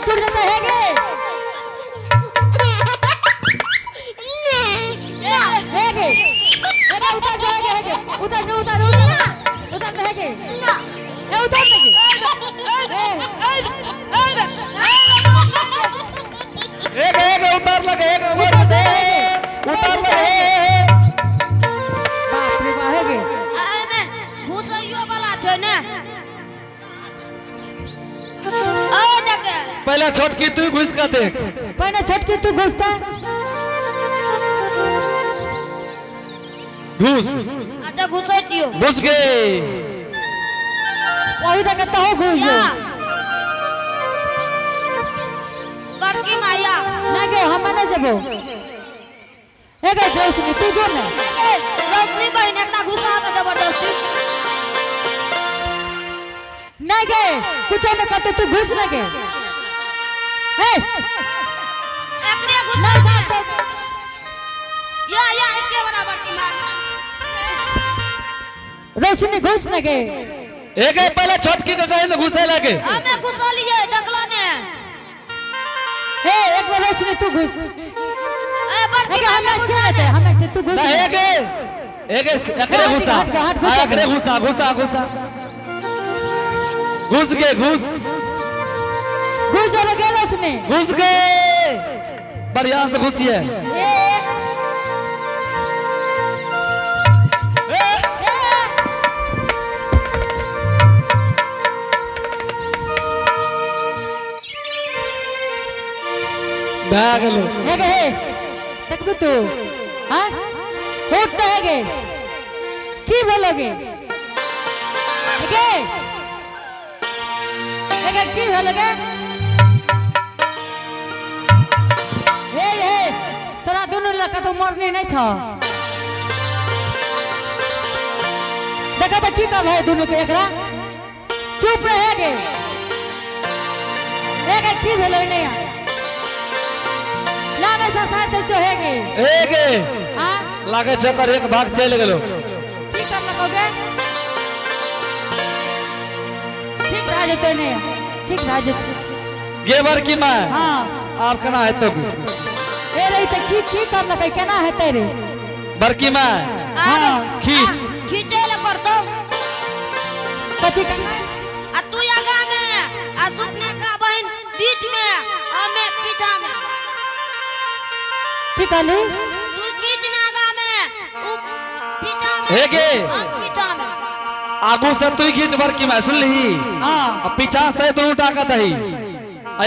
टूट जाता है उतार लगे उतार लगे बाप रे बाप है घुसैयो वाला छै ने पहले छोटकी तू घुस का देख पहले छोटकी तू घुसता घुस अच्छा घुसै दियो घुस गए वही तक तो हो घुस या गए बड़की माया नहीं गए हम नहीं जबो ए गए रोशनी तू जो ना रोशनी बहन एकटा घुसा के जबरदस्ती नहीं गए कुछ में कहते तू घुस ना गए हे एकरे घुसा नहीं बात या एके बराबर की मार रोशनी घुस ना गए एक पहले छोटकी के कहीं तो घुसे लगे हमें घुसलिए देखला ने हे एक बार रोशनी तू घुस ए बड़की हमें अच्छे रहते हमें अच्छे तू घुस ना एक एकरे घुसा एकरे घुसा घुसा घुसा घुस गए घुस घुस जा गए रोशनी घुस गए बढ़िया से घुसिए भाग लो हे गे देखबू तू हां होट है गे की बोलोगे गे की बोलोगे हे तोरा दोनों लड़का तो मरने नहीं छ देखा तो की कर है दोनों के एकरा चुप रहे गे की बोलो नहीं लागे से साथ चोहेगे एक हां लागे चक्कर एक भाग चल गेलो की कर लगोगे ठीक रह जते नहीं ठीक रह जते गेबर की मां हां आप केना है तो ए रही त की कर लगे केना हेते रे बड़की मां हां खींच खींचे ले पड़तो कथि करना आ तू आगा में आ सुपने का बहन बीच में हमें पीछा में की कहली तू खींचने आगा में उ पीछा में हे गे हम पीछा में आगू से तू खींच बड़की मां सुन ली हां अब पीछा से दोनों ताकत है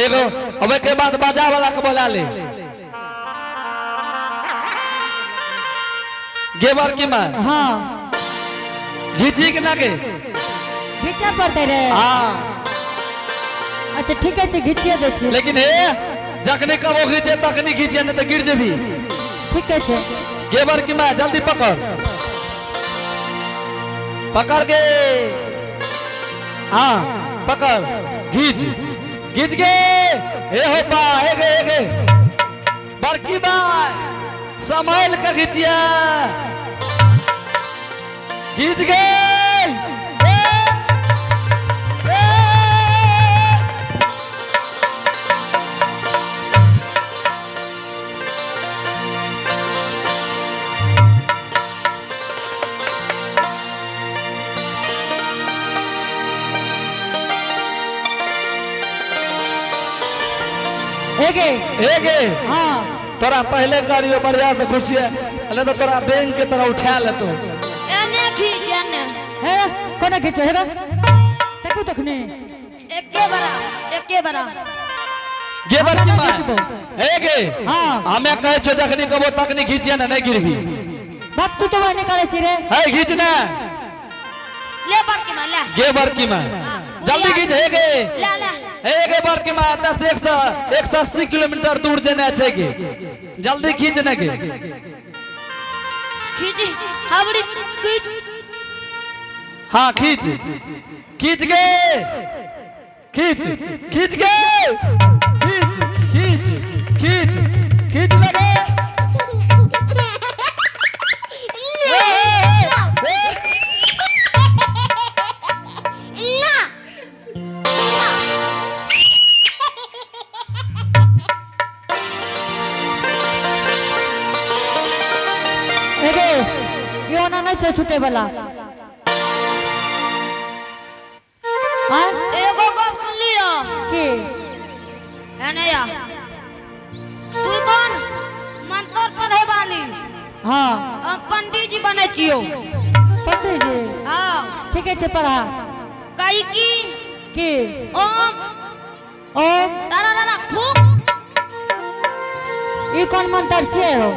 एगो अब के बाद बाजा वाला के बोला ले गेबर की मां हां घीची के ना के घिचा पड़ते रे हां अच्छा ठीक है घिचिए दे छी लेकिन हे जखने कबो घीचे तखनी घीचे नहीं तो गिर जेबी ठीक है गेबर की मां जल्दी पकड़ पकड़ के हाँ पकड़ घीच घीच के हे हो पा हे बड़की मां संभाल के घीचिया घीच गए एगे हां तोरा पहले करियो बढ़िया से खुशिया अले तो तोरा बैंक के तरह उठा ले तो एने खींच एने हे कोना खींचो हेगा देखू तखने एके बरा गेबर की मां एगे हां हमें कहे छ जखनी कबो तखनी खींचिया ना नहीं गिरबी बाप तू तो वने करे छी रे है खींचना ले बड़की मां ले गेबर की मां जल्दी खींच हेगे ले ले एक बार की मां 180 किलोमीटर दूर जाना चाहिए जल्दी खींचने के खींच हावड़ी खींच हाँ खींच खींच गए खींच खींच गए खींच खींच खींच खींच लगे नहीं से छूटे वाला हाँ एगो को सुन लियो की है नहीं या तू बन मंत्र पढ़े वाली हाँ हम पंडित जी बने छियो पंडित जी हाँ ठीक है पढ़ा कई की ओम ओम तारा तारा फूक ई कौन मंत्र छे हो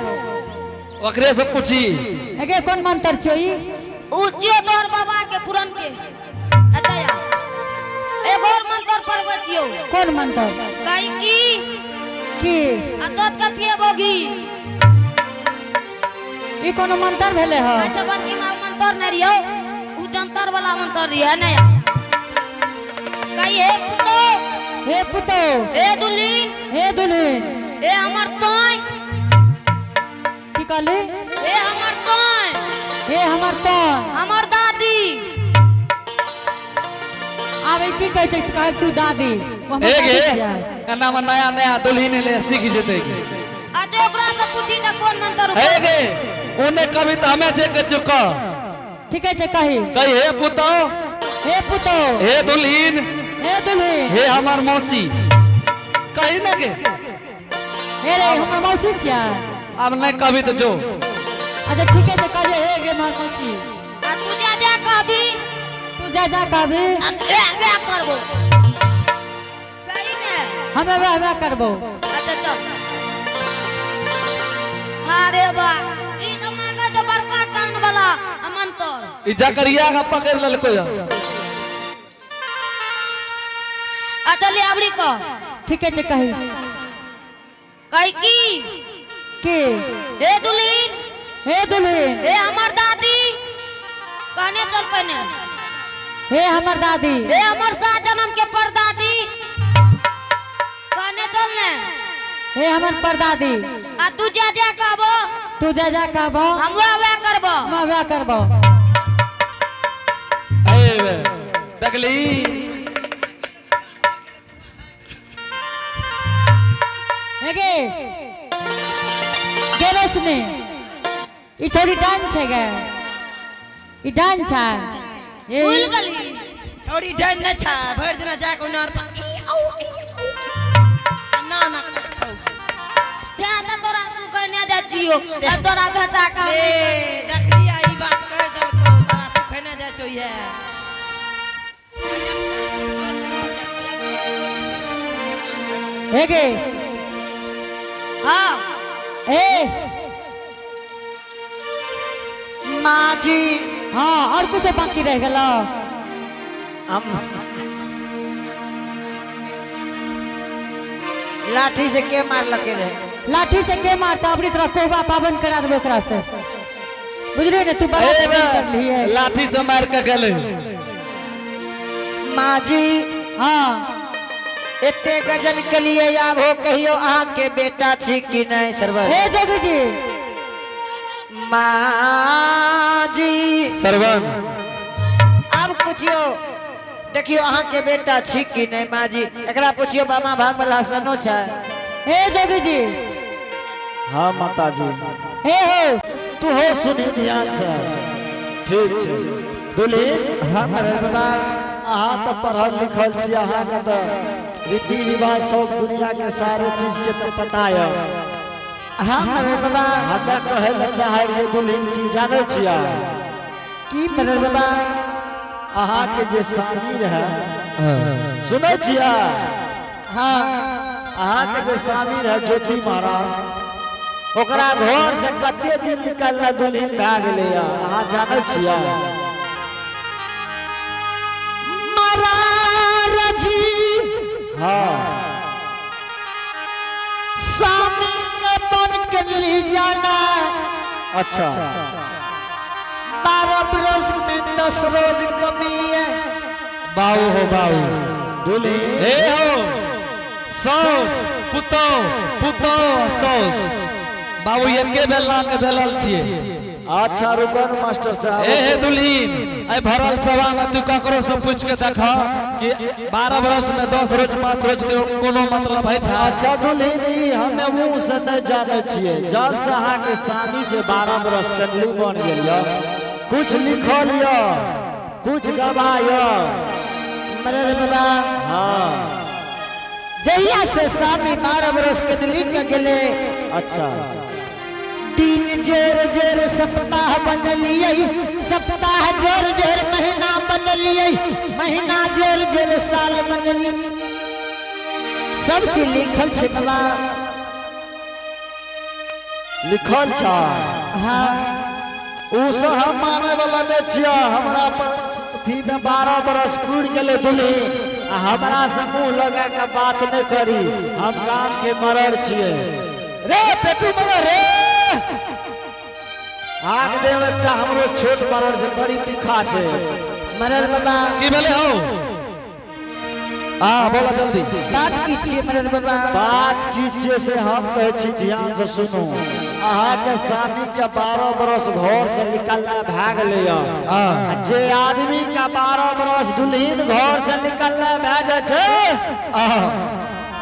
ओकरे से पूछी एके कौन मंत्र छे ई उजियो तोर बाबा के पुरन के अतया एगो और मंत्र पढ़बे छियो कौन मंत्र कई की आ दूध का पिए बोगी ई कौन मंत्र भेले हो अच्छा बन की मां मंत्र न रियो उ जंतर वाला मंत्र रिया नया कई हे पुतो हे दुल्हीन हे हमर तोय की कहली हे हमर तोय हे हमर दादी आवे की कहै छै कहै तू दादी वो हमर ए गे दादी छियै। एना में नया नया दुल्हन ले सीख जेते अच्छा ओकरा से पूछी त कोन मंत्र हे गे ओने कभी तो हमें जे के चुका ठीक है कही कही हे पुतो हे दुल्हन हे हमार मौसी कही ना के हे रे हमर मौसी छियै अब नहीं कभी तो जो अच्छा ठीक है कहले हे गे हमर मौसी आ तू जा कहबी तू जा कहबी हम वे करबो कही ने हमें वे करबो अच्छा चल अरे बा ई तो मांगे जो बड़का टान वाला मंत्र ई जकरिया का पकड़ ललको अच्छा ले अबरी को ठीक है कही की हे दुल्हीन हे हमर दादी कहने चल पने हे हमर दादी हे हमर सात जन्म के परदादी कहने चल ने हे हमर परदादी आ तू जा कहबो तू जा कहबो हम वे करबो हम वे करबो ए तकली हेगे गेरस ने ई छोरी डांस है गे ई डांस है ए भूल गली छोड़ी डर न छा भर दिन जा को नर ना ना छौ ध्यान से तोरा सु कहने जा जियो आ तोरा बेटा का ले देखली आई बात कह दल को तारा सुखे न जा चाहिए हेगे हां ए माँ जी हाँ और कुछ बाकी रह गलो हम लाठी से के मार लगे रहे लाठी से के मारता अपनी तरह कोबा पावन करा देबो ओकरा से बुझलिए ने तू बड़ा ए पावन कर लिए लाठी से मार के गले माँ जी हाँ एते गजन के लिए आब हो कहियो अहाँ के बेटा छी कि नहीं सरवर हे जग जी माँ जी सरवन अब पूछियो देखियो अहाँ के बेटा छी कि नहीं माँ जी एकरा पूछियो बामा भाग वाला सनो छै हे जग जी हाँ माता जी हे हो तू हो सुनी ध्यान से ठीक छै दुली हाँ बाबा अहाँ तो पढ़ल लिखल छी अहाँ के तो रीति रिवाज सब दुनिया के सारे चीज के तो पता है हाँ बाबा हमें कहे ल चाहे रे दुल्हन की जाने छिया की बाबा अहाँ के जे शादी रहे सुनै छिया हाँ अहाँ के जे शादी रहे ज्योति महाराज ओकरा घर से कते दिन निकलना दुल्हन भए गेलै अहाँ जाने छिया हाँ सामने बन के ले जाना अच्छा 12 बरस में 10 रोज कमी है बाऊ हो बाऊ दुल्हन ए हो सौस पुतो सौस बाबू एके बेला के बेलल छिए अच्छा रुको न मास्टर साहब ए हे दुल्हीन आई भरल सभा में तू ककरो से पूछ के देखा कि 12 वर्ष में 10 रोज 5 रोज के कोनो मतलब है छा अच्छा दुल्हन ई हमें मुंह से नहीं जाने छिए जब से अहाँ के शादी जे 12 बरस कटली बन गेल कुछ लिखल यो कुछ गवायो मरर बाबा हाँ जहिया से स्वामी 12 बरस के दिल्ली के गेले अच्छा दिन जोर जोर सप्ताह बनलिए सप्ताह जोर जोर महीना बनलिए महीना जोर जोर साल बनलिए सब चीज लिखल छे बाबा लिखल छ हाँ उ से हम माने वाला ने छिया हमरा अथी में 12 बरस पूर गेले दुल्ही आ हमरा से मुंह लगा के बात नहीं करी हम काम के मरर छिए रे पेटू मरर रे आग देव एकटा हमरो छोट मरर से बड़ी तीखा छे मरर बाबा की भेले हो बोला जल्दी बात की छिए मरर बाबा बात की छिए से हम कहै छी ध्यान से सुनो अहाँ के स्वामी के 12 बरस घर से निकलना भाग लिया जे आदमी का 12 बरस दुल्हीन घर से निकलना भाग छे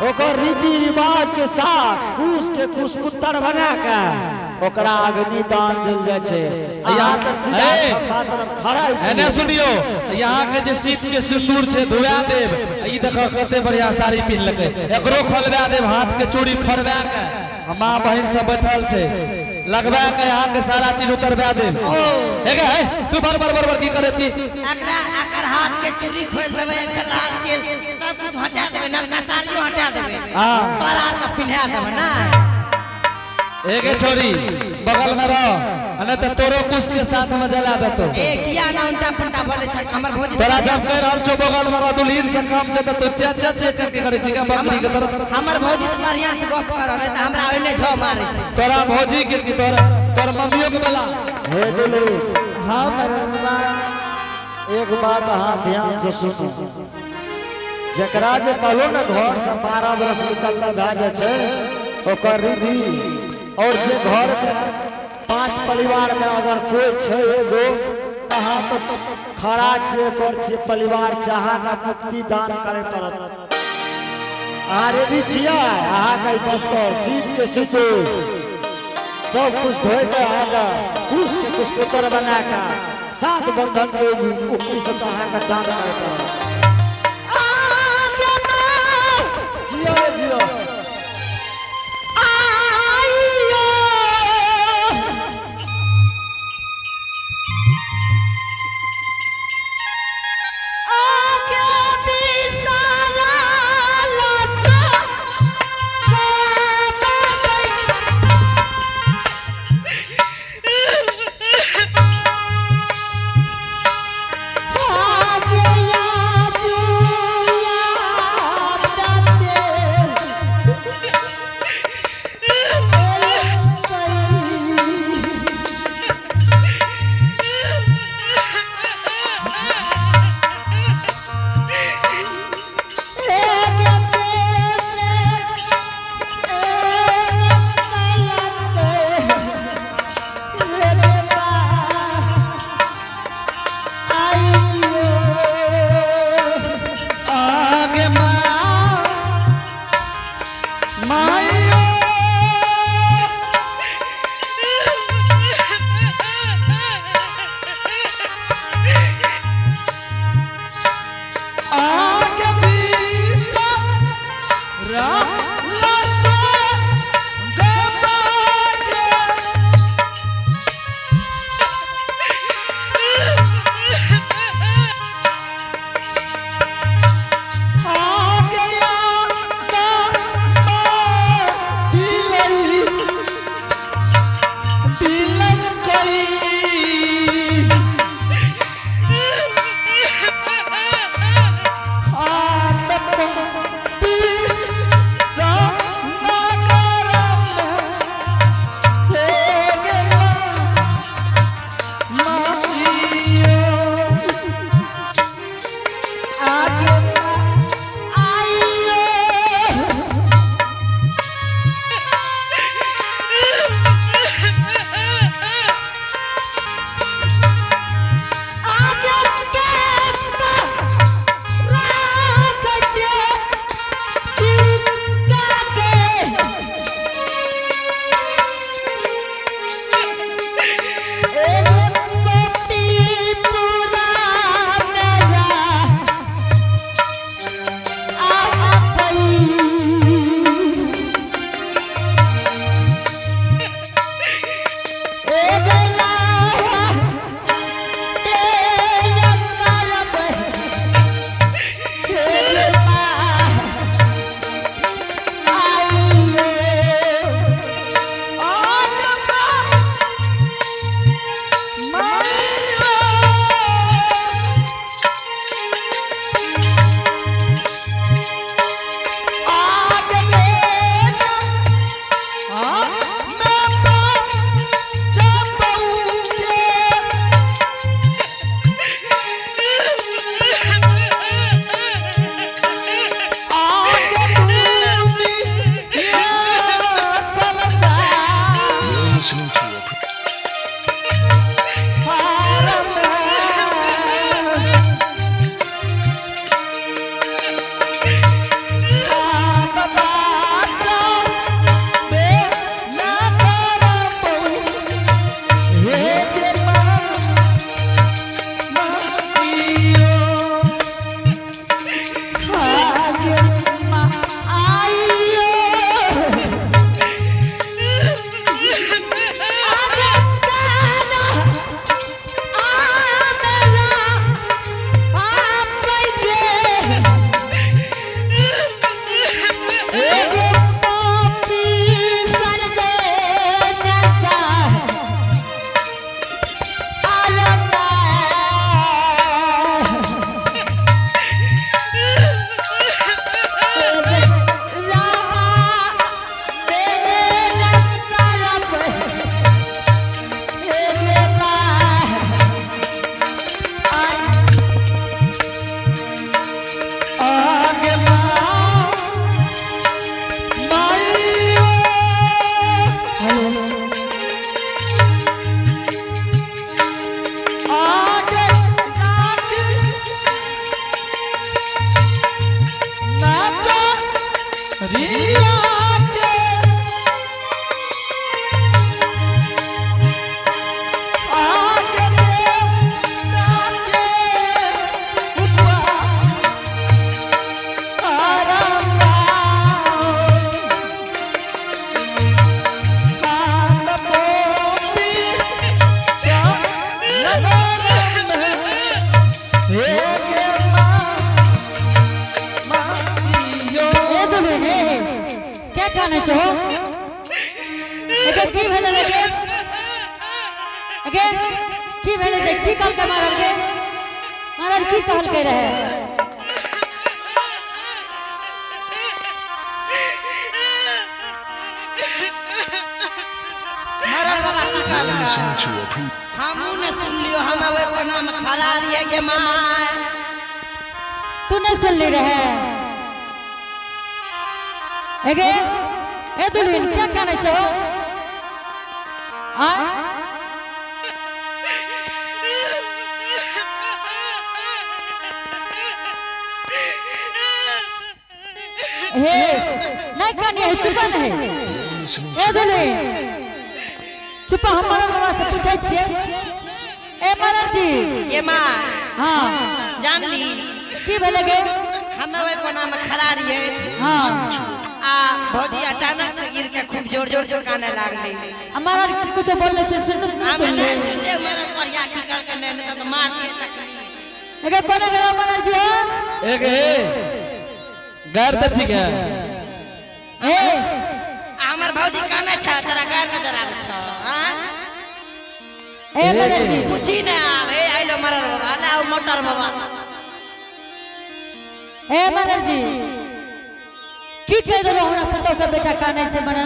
ओकर रीति रिवाज के साथ कुश के कुशपुत्र बना के ओकरा अग्नि दान दिल जाय छे यहाँ के सीधा खड़ा एने सुनियो यहाँ के जे सीट के सिंदूर छे धुआ देव ई देखो कते बढ़िया साड़ी पिन लके एकरो खोलवा देव हाथ के चूड़ी फरवा के मां बहन सब बैठल छे लगवा के यहाँ के सारा चीज उतरवा देव हेगे है तू बार बार की करे छी अकर हाथ के चूड़ी खोल देबे एकर हाथ के सब कुछ हटा देबे नवका साड़ियों हटा देबे हां तोरा के पिन्हा देबे ना एगे छोरी बगल में रहो अने त तोरो कुछ के साथ में जला देतो ए किया ना उल्टा पुल्टा बोले छ हमर भौजी तोरा जब कह रहल छो बगल में रह दुल्हीन से काम छे त तू चे के करे छी का बकरी के तरफ हमर भौजी से बढ़िया से गप कर रहे त हमरा ओने झ मारे छी तोरा भौजी की तोर मम्मियों के बोला हे दुल्ही हाँ मरर बाबा एक बात अहाँ ध्यान से सुनो जकरा जे कहलो न घर से 12 बरस निकलना भाग छे ओकर विधि और जे घर में 5 परिवार में अगर कोई छे एगो कहाँ तो खड़ा छे कर छे परिवार चाहा ना मुक्ति दान करे पड़त आरे भी छिया अहाँ के बस्तर सीट के सीटो सब कुछ धोए के आगा कुछ के कुछ पुत्र बना के सात बंधन के उक्ति से अहाँ का दान करे पड़त जियो जियो Yeah. काने छो एके की भेले रे एके की भेले जे की कहल के मारल के मारल की कहल के रहे मरल बाबा की कहल हमू ने सुन लियो हम अब को नाम खड़ा रही के माय तू नहीं सुन ली रहे एगे ए दुल्हन क्या कहने छो आ हे नहीं कहनी है चुप नहीं ए दुल्हन चुप हम मरन बाबा से पूछे छिए ए मरन जी ये मां हां जान ली की भेले गे हम अब को नाम खड़ा रही हां आ भौजी अचानक से गिर के खूब जोर जोर काने लागले हमारा कुछ बोलने से सुन हम सुन ले सुनले मरल बढ़िया की कर के नहीं तो मार के तक एगे कोने गला मरन जी एक हे घर त छी के ए हमर भौजी काने छ तोरा घर नजर आवे छ हां ए मरन जी पूछी ना आवे आइलो मरल बाबा लाओ मोटर बाबा ए मरन जी की कह दो हमरा पुतो के बेटा काने छे बना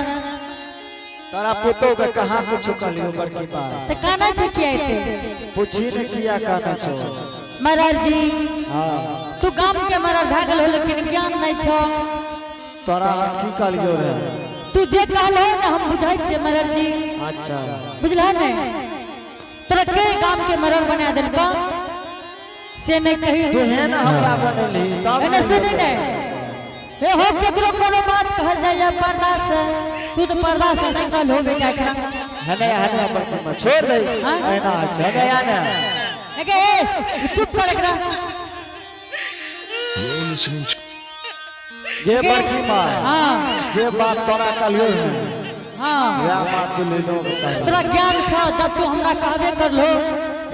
तारा पुतो के कहां कुछ कहलियो बड़की बात त काने छे किया एते पूछी ने किया कहना छो मरल जी हां तू गांव के मरल भागल हो लेकिन ज्ञान नहीं छो तोरा की कहलियो रे तू जे कहलो ना हम बुझाई छे मरल जी अच्छा बुझला ने तोरा के गांव के मरल बना देलका से मैं कही तू है ना हमरा बनली तब एने सुनी ने ए हो केकरो कोनो बात कहल जाय या पर्दा से तू तो पर्दा से नहीं कहल हो बेटा एकरा हने हने पर तुम छोड़ दे हाँ? ऐना अच्छा गया ना एके चुप कर एकरा ये बड़की मां हां ये बात तोरा कहलियो हां या बात तू ले लो बता तोरा ज्ञान छ जब तू हमरा कहबे करलो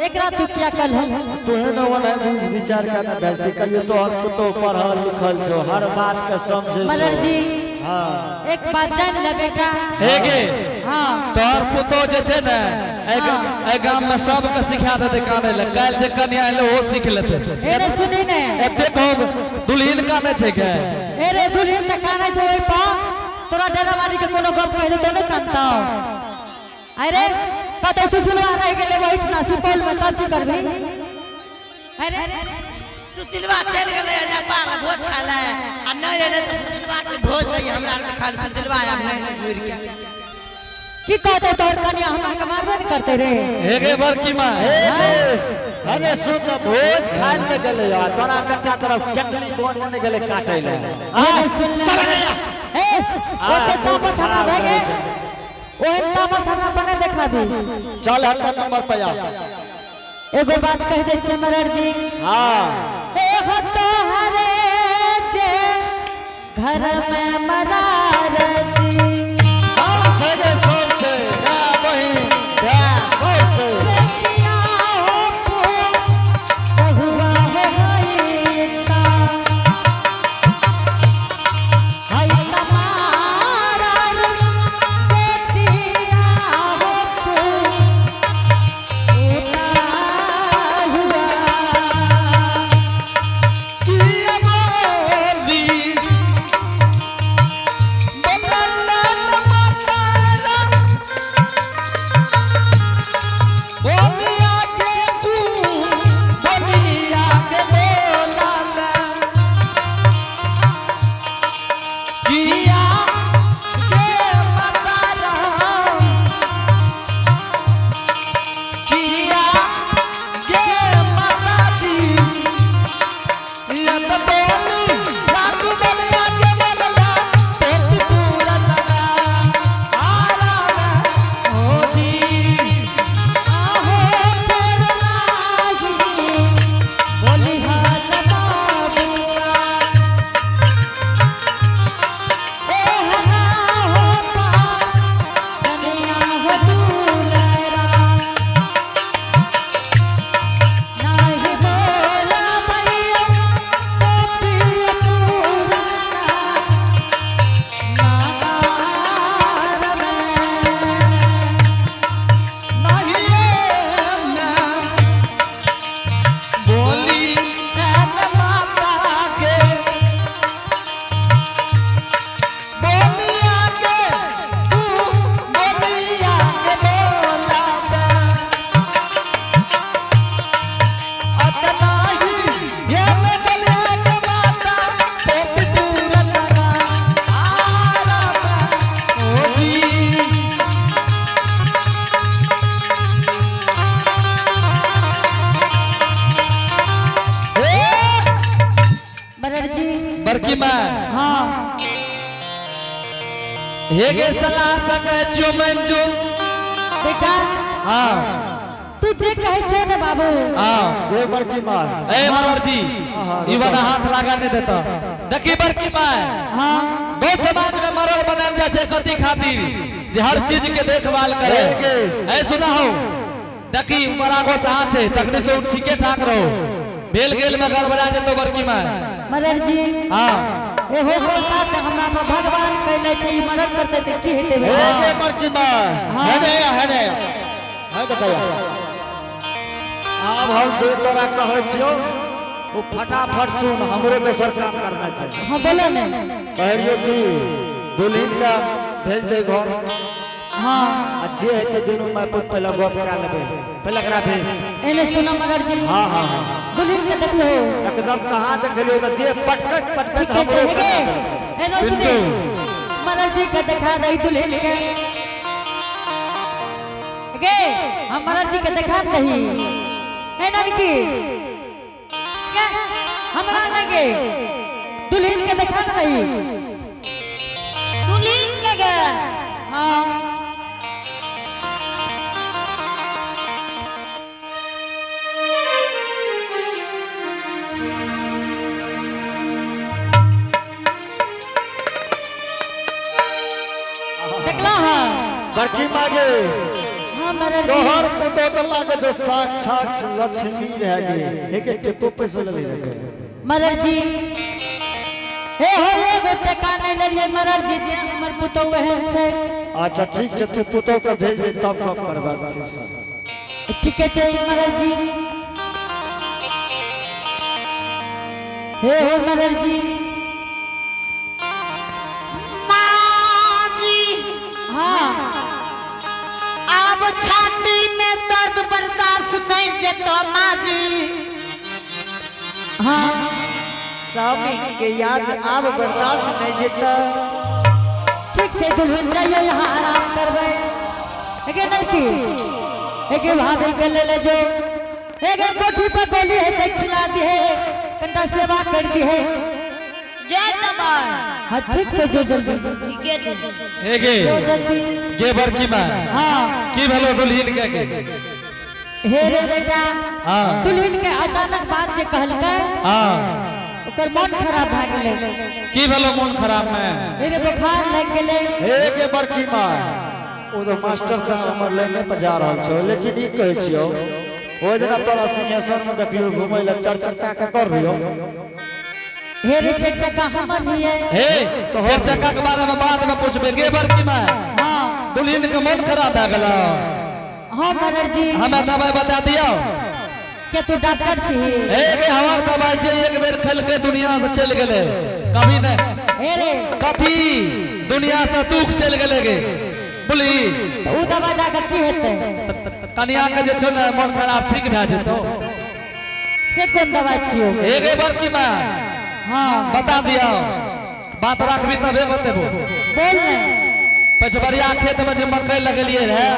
एकरा तू क्या कहल हो तू है ना वाला विचार का ना बेइज्जती करियो तो हर तो पढ़ल लिखल छो हर बात के समझे मदर छो जी हां एक बात जान ले बेटा हे गे हां तोहर पुतो जे छै ने ए गांव में सबके सिखा देते काने ले काल जे कन्या आइले ओ सीख लेते एने सुनी ने एते कहब दुल्हन काने छै के ए रे दुल्हन त काने छै ओइ पा तोरा डेरा वाली के कोनो गप कहले तो न कानता अरे कतौ सुसुलवा रह गेले बैठ ना सुपौल में तब की करबी अरे सुसिलवा चल गेले नेपाल भोज खाले आ नहीं एले तो सुसिलवा के भोज दई हमरा के खाली सुसिलवा आब नहीं घुर के की कहते तोर कन्या हमरा के मारबे न करते रे हे गे बड़की मां अरे सुन भोज खाए में गेले यार तोरा बेटा तरफ चटनी कोन ने गेले काटे ले ए सुन ले ए ओते तापस हमरा भागे ओहन तापस हमरा बने देखा दी चल हर नंबर पे आ एगो बात कह दे छै मरर जी हां ए हो तोहरे जे घर में मरारती सब छै रे सब छै ना बहिन क्या सब छै बेटिया हो बहुआ हो गईता हाय तमारल बेटिया हो एका हुआ की अमोदी बड़की माँ हाँ हेगे सलाह सके चुमन जो बेटा हाँ तू जे कहे छे रे बाबू हाँ ये बड़की माँ ए मनोहर जी ई वाला हाथ लगा नहीं देता देखी बड़की माँ हाँ गौ समाज में मरल बनल जा छे कथी खातिर जे हर चीज के देखभाल करे ए सुना हो देखी बड़ा गो साथ छे तखने से ठीके ठाक रहो बेल गेल में गड़बड़ा जे तो बड़की माँ मदर जी हाँ ए हो गो साथ हमरा पर भगवान कहले छै ई मदद करते ते की हेते ये बेटा बड़की माँ है देखा अब हम जो तोरा कहै छियो वो फटाफट सुन हमरो दोसर काम करना छै हां बोलो ने कहरियो कि दुल्हन का भेज दे घर हां आ जे हेते दुनू माय पुत पहले गप करा लेबे पहले करा भेज एने सुनो मदर जी हां हां दुल्हन के देख लो एकदम कहां देखलियो त दे पटकट पटकट ठीक है हमरो गे एनो सुने मदर जी के दिखा दई दुल्हन के गे हम मदर जी के दिखा दही एनन की के हमरा लगे दुल्हन के दिखा दही दुल्हन के गे हां देखला हां बड़की माँ गे हां मदर जी तोहर पुतो त लागे जो साक्षात लक्ष्मी रह गे एके टेको पैसा लगे रे मदर जी हे हो ये बेटे का नहीं ललिए मदर जी जे हमर पुतो वहन छै अच्छा ठीक छै तू पुतो के भेज दे तब कब करबा ठीक है मदर जी हे हो मदर जी माँ जी हाँ अब छाती में दर्द बर्दाश्त नहीं जेतो माँ जी हाँ स्वामी के याद अब बर्दाश्त नहीं जेता ठीक है दुल्हन जाइए यहाँ आराम करबे एके लड़की एके भाभी के ले जो एके कोठी पर गोली है ते खिला दी है कंटा सेवा कर दी है जय दबाई हाँ ठीक है जो जल्दी ठीक है जी हेगे जो जल्दी गे बड़की माँ हाँ की भेलो दुल्हन के हे रे बेटा हाँ दुल्हन के अचानक बात जे कहलकै हाँ ओकर मन खराब भ गेलै की भेलो मन खराब में मेरे बुखार लग गेलै एके बड़की माँ ओ तो मास्टर साहब हमर लेने पर जा रहल छौ लेकिन ई कहै छियो ओ जना तोरा सिंहासन में देखियो घुमै ल चर्चा का कर रियो हे रे चचा हमर हिए हे चार चक्का के बारे में बाद में पूछबे गे बड़की माँ हाँ दुल्हन के मन खराब भ गेलो हाँ मदर जी हमें दवाई बता दियो के तू डॉक्टर छी हे गे हमार दवाई जे एक बेर खेल के दुनिया से चल गेले कभी नहीं हे रे कभी दुनिया से दुख चल गेले गे बोली तो उ दवा डाका की हेतै कनिया के जे छो न मन खराब ठीक भ जेतो से कोन दवा छियो हे गे बड़की माँ हाँ बता दियो बात रखबी तबे बतेबो बोल ने पचबरिया खेत में जे मकई लगलिए रहे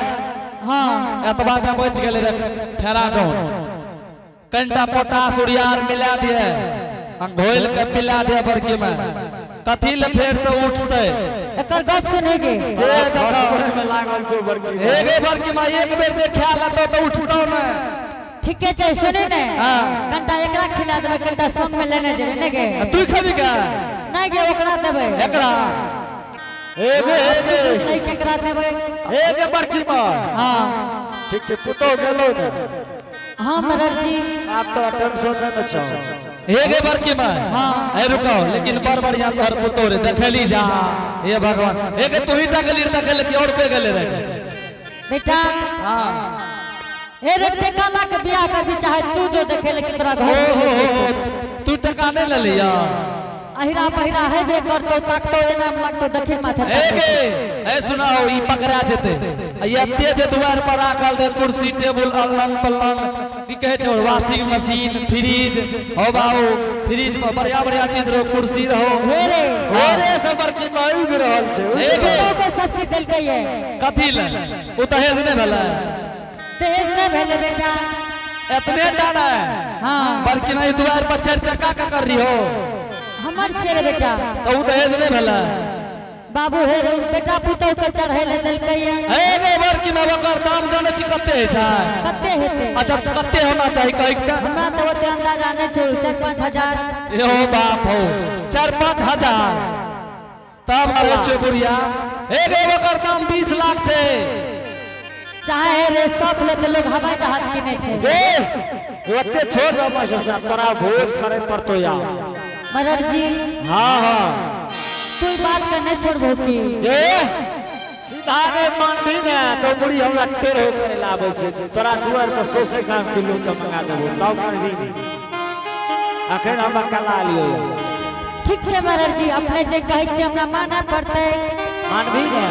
हाँ एतबा में बच गेले रे फेरा गाँव कंटा पोटास उड़ियार मिला दिए घोल के पिला दिए बड़की में कथी ले फेर तो उठते एकर गप सुने गे में लागल छौ बड़की हे गे बड़की माँ एक बेर जे खा लेतो तो उठतो न ठीके छै सुने ने हाँ। कंटा एकरा खिला देबै कंटा संग में लेने जेबै ने गे तू खबी का नहीं गे ओकरा देबै एकरा नहीं केकरा देबै एके बड़की माँ हाँ ठीक छै पुतो गेलो न हाँ मदर जी आप तोरा टेंशन न छौ हे गे बड़की माँ हाँ। ए रुको लेकिन बड़ बढ़िया तोहर पुतो रे देखली जा हे भगवान हे गे तू ही तकली तकले कि और पे गेले रे बेटा हां हे रे टेकाला के बियाह कर भी चाहे तू जो देखे लेकिन तोरा हो घर हो हो तू टका नहीं ले लिया अहिरा पहिरा है बे करतो ताकतो एना लागतो देखे माथे ए गे ए सुनाओ ई पकड़ा जेते ये तेज द्वार पर राखल दे कुर्सी टेबुल अलंग पलंग की कहे छै वॉशिंग मशीन फ्रिज हो बाऊ फ्रिज में बढ़िया बढ़िया चीज रहो कुर्सी रहो हे रे ओरे से बड़की माँ भी रहल छै हे गे तो के सब चीज देलकै ये कथी ले उ दहेज नहीं भेला तेज नहीं भेले बेटा इतने डाला है हाँ बल्कि नहीं द्वार पर चार चक्का का कर रही हो हमर छे रे बेटा तो उ दहेज नहीं भेला बाबू हे रे बेटा पुतौ के चढ़ै ले देलकै हे गोबर की ना ओकर दाम जाने छी कते है छै कते हेतै अच्छा कते होना चाहिए कहि के हमरा तो ओते अंदाजा नहीं छै 4-5 हजार यो बाप हो 4-5 हजार तब करे छै बुढ़िया हे गोबर दाम 20 लाख छै चाहे रे सब ले लोग हवाई जहाज किने छै ए ओते छोड़ दो मास्टर साहब तोरा भोज करे पड़तो या मदर जी हां हां कोई बात का नहीं छोड़बो की ए सीधा ने मानभी ने तो बुढ़ी हमरा टेढ़ हो करे लाबै छै तोरा दुआर पर 100 ग्राम किलो के मंगा देबो तब मानभी अखन हम कला लियो ठीक छै मदर जी अपने जे कहै छै हमरा मानय पड़तै मानभी ने